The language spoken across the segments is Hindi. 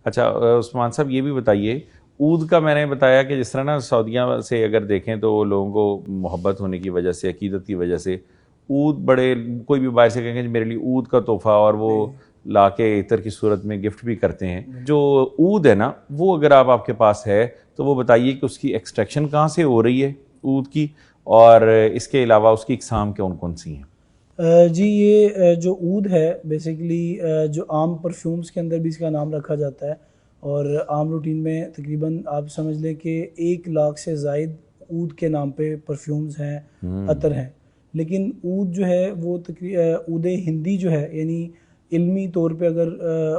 अच्छा उस्मान साहब ये भी बताइए, ऊद का मैंने बताया कि जिस तरह ना सऊदिया से अगर देखें तो लोगों को मोहब्बत होने की वजह से, अकीदत की वजह से ऊद बड़े, कोई भी बाहर से कहेंगे मेरे लिए ऊद का तोहफा, और वो ला के इतर की सूरत में गिफ्ट भी करते हैं। जो ऊद है ना, वो अगर आपके पास है तो वो बताइए कि उसकी एक्सट्रैक्शन कहाँ से हो रही है ऊद की, और इसके अलावा उसकी इकसाम कौन कौन सी हैं? जी ये जो ऊद है बेसिकली जो आम परफ्यूम्स के अंदर भी इसका नाम रखा जाता है, और आम रूटीन में तकरीबन आप समझ लें कि 1 लाख से ज़ायद ऊद के नाम पे परफ्यूम्स हैं, अतर हैं। लेकिन ऊद जो है वो ऊद हिंदी जो है, यानी इल्मी तौर पे अगर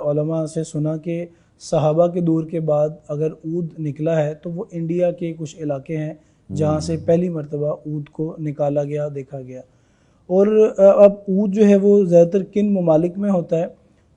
उलमा से सुना कि सहाबा के दौर के बाद अगर ऊद निकला है तो वो इंडिया के कुछ इलाके हैं जहाँ से पहली मरतबा ऊद को निकाला गया, देखा गया। और अब ऊद जो है वो ज़्यादातर किन ममालिक में होता है,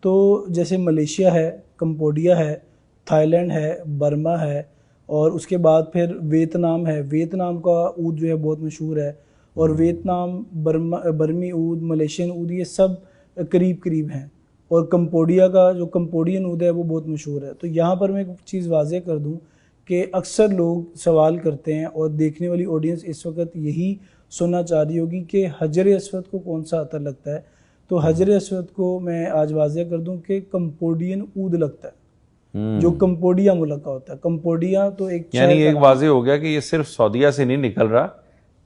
तो जैसे मलेशिया है, कंबोडिया है, थाईलैंड है, बर्मा है, और उसके बाद फिर वियतनाम है। वियतनाम का ऊद जो है बहुत मशहूर है, और वियतनाम, बर्मी ऊद, मलेशियन ऊद, ये सब करीब करीब हैं। और कंबोडिया का जो कंबोडियन ऊद है वो बहुत मशहूर है। तो यहाँ पर मैं एक चीज़ वाज़ेह कर दूँ कि अक्सर लोग सवाल करते हैं, और देखने वाली ऑडियंस इस वक्त यही सुनना चाह रही होगी कि हजर अस्वद को कौन सा अतर लगता है। तो हजर अस्वद को मैं आज वाज़ेह कर दूं कि कंबोडियन ऊद लगता है, जो कंबोडिया मुल्क का होता है। कंबोडिया तो एक यानी शहर का एक नाम वाजे हो गया कि ये सिर्फ सऊदिया से नहीं निकल रहा,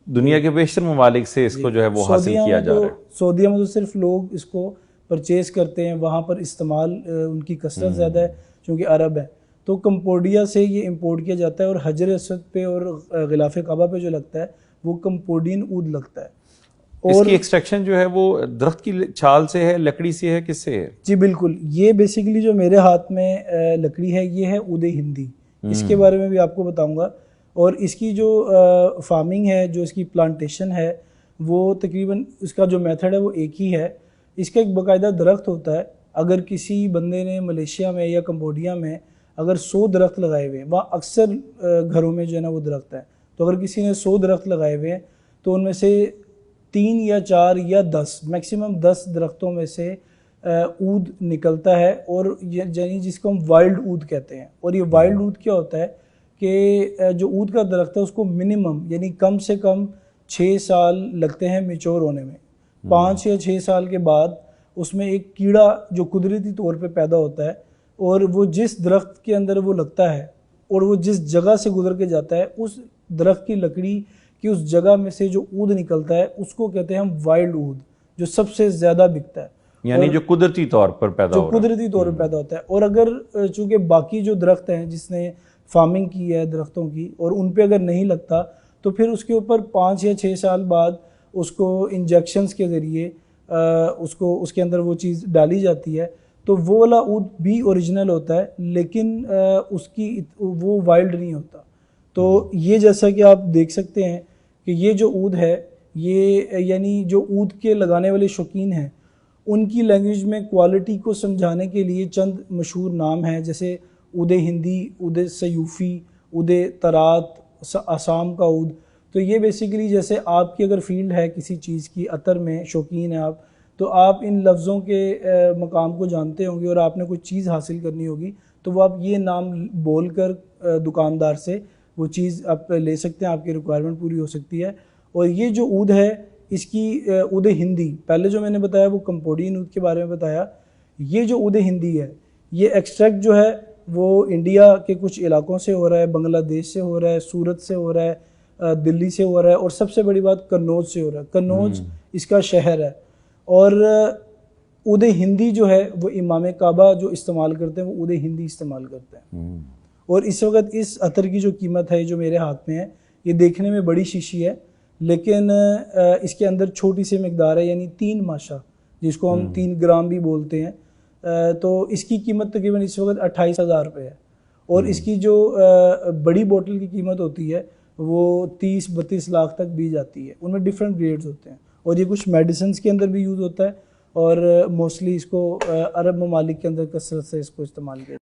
दुनिया के बेशतर ममालिक से इसको जो है वो हासिल किया जा रहा है। सऊदिया में तो सिर्फ लोग इसको परचेज करते हैं, वहाँ पर इस्तेमाल उनकी कसरत ज़्यादा है क्योंकि अरब है। तो कंबोडिया से ये इंपोर्ट किया जाता है, और हजर अस्वद पे और गिलाफ काबा पे जो लगता है वो कंबोडियन ऊद लगता है। इसकी और एक्सट्रैक्शन जो है वो दरख्त की छाल से है, लकड़ी से है, किससे है? जी बिल्कुल, ये बेसिकली जो मेरे हाथ में लकड़ी है ये है ऊद हिंदी। इसके बारे में भी आपको बताऊंगा। और इसकी जो फार्मिंग है, जो इसकी प्लांटेशन है, वो तकरीबन इसका जो मेथड है वो एक ही है। इसका एक बाकायदा दरख्त होता है। अगर किसी बंदे ने मलेशिया में या कंबोडिया में अगर 100 दरख्त लगाए हुए हैं, वहाँ अक्सर घरों में जो है ना वो दरख्त है, तो अगर किसी ने 100 दरख्त लगाए हुए हैं तो उनमें से 3 या 4 या 10, मैक्सिमम 10 दरख्तों में से ऊद निकलता है। और यानी जिसको हम वाइल्ड ऊद कहते हैं। और ये वाइल्ड ऊद क्या होता है कि जो ऊद का दरख्त है उसको मिनिमम यानी कम से कम 6 साल लगते हैं मेच्योर होने में। 5 या 6 साल के बाद उसमें एक कीड़ा जो कुदरती तौर पे पैदा होता है, और वो जिस दरख्त के अंदर वो लगता है और वो जिस जगह से गुजर के जाता है, उस दरख्त की लकड़ी कि उस जगह में से जो ऊद निकलता है उसको कहते हैं हम वाइल्ड ऊद, जो सबसे ज़्यादा बिकता है। यानी जो कुदरती तौर पर पैदा जो हो रहा है। कुदरती तौर पर पैदा होता है। और अगर चूंकि बाकी जो दरख्त हैं जिसने फार्मिंग की है दरख्तों की, और उन पे अगर नहीं लगता, तो फिर उसके ऊपर 5 या 6 साल बाद उसको इंजेक्शंस के ज़रिए उसको उसके अंदर वो चीज़ डाली जाती है। तो वो वाला ऊद भी ओरिजिनल होता है, लेकिन उसकी वो वाइल्ड नहीं होता। तो ये जैसा कि आप देख सकते हैं कि ये जो ऊद है, ये यानी जो ऊद के लगाने वाले शौकीन हैं उनकी लैंग्वेज में क्वालिटी को समझाने के लिए चंद मशहूर नाम हैं, जैसे ऊद हिंदी, ऊद सयूफ़ी, ऊद तरात, आसाम का ऊद। तो ये बेसिकली जैसे आपकी अगर फील्ड है किसी चीज़ की, अतर में शौकीन है आप, तो आप इन लफ्ज़ों के मकाम को जानते होंगे, और आपने कोई चीज़ हासिल करनी होगी तो वो आप ये नाम बोल कर दुकानदार से वो चीज़ आप ले सकते हैं, आपकी रिक्वायरमेंट पूरी हो सकती है। और ये जो ऊद है इसकी ऊद हिंदी, पहले जो मैंने बताया वो कंबोडियन ऊद के बारे में बताया। ये जो ऊद हिंदी है, ये एक्सट्रैक्ट जो है वो इंडिया के कुछ इलाकों से हो रहा है, बांग्लादेश से हो रहा है, सूरत से हो रहा है, दिल्ली से हो रहा है, और सबसे बड़ी बात कन्नौज से हो रहा है। कन्नौज इसका शहर है। और ऊद हिंदी जो है वो इमाम काबा जो इस्तेमाल करते हैं वो ऊद हिंदी इस्तेमाल करते हैं। और इस वक्त इस अतर की जो कीमत है जो मेरे हाथ में है, ये देखने में बड़ी शीशी है, लेकिन इसके अंदर छोटी सी मकदार है, यानी 3 माशा, जिसको हम 3 ग्राम भी बोलते हैं। तो इसकी कीमत तकरीबन इस वक्त 28,000 रुपये है। और इसकी जो बड़ी बोतल की कीमत होती है वो 30-32 लाख तक भी जाती है। उनमें डिफरेंट ग्रेड्स होते हैं, और ये कुछ मेडिसिन के अंदर भी यूज़ होता है, और मोस्टली इसको अरब ममालिक के अंदर कसरत से इसको इस्तेमाल किया